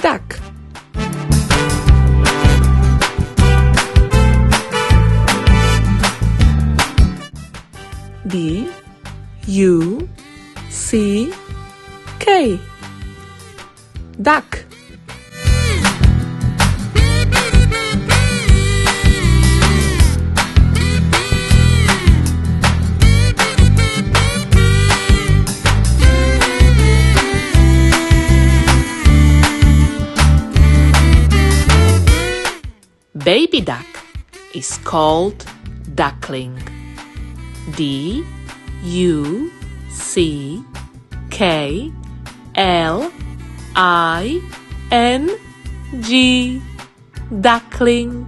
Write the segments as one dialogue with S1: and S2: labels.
S1: Duck. D-U-C-K. Duck. Baby duck is called duckling. D-U-C-K-L-I-N-G. Duckling.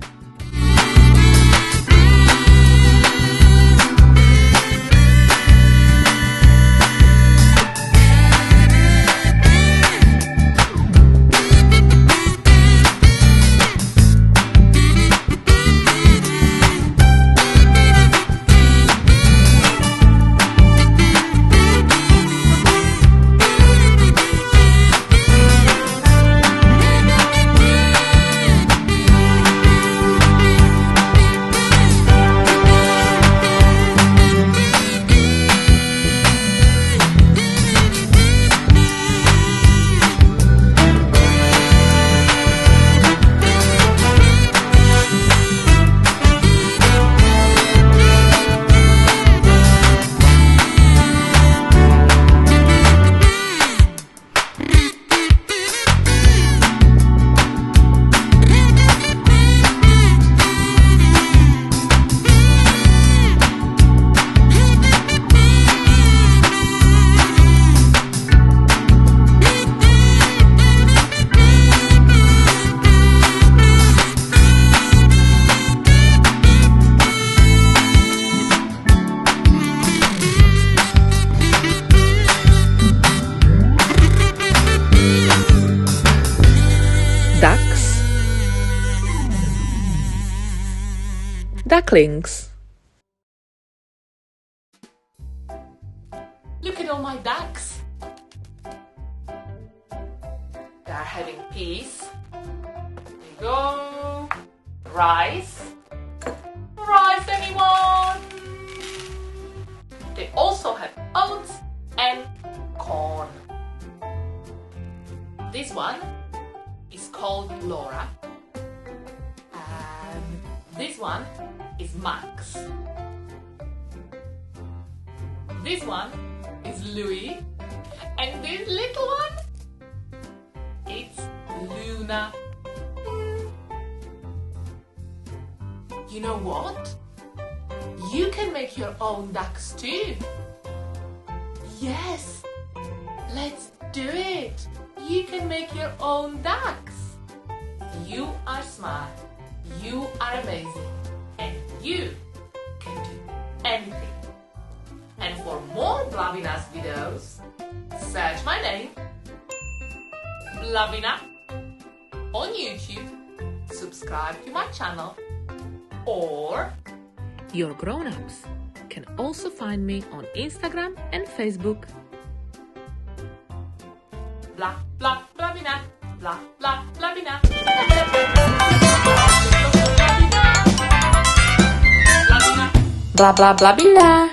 S2: ducklings.
S1: Look at all my ducks. They are having peas. There you go. Rice. Rice, anyone? They also have oats and corn. This one is called Laura. And this one is Max. This one is Louis. And this little one, it's Luna. You know what? You can make your own ducks too. Yes, let's do it. You can make your own ducks. You are smart, you are amazing, and you can do anything. And for more Blabina's videos, search my name, Blabina, on YouTube, subscribe to my channel, or
S2: Your grown-ups can also find me on Instagram and Facebook.
S1: blah blah Blabina, blah blah Blabina.
S2: Blah blah Blabina.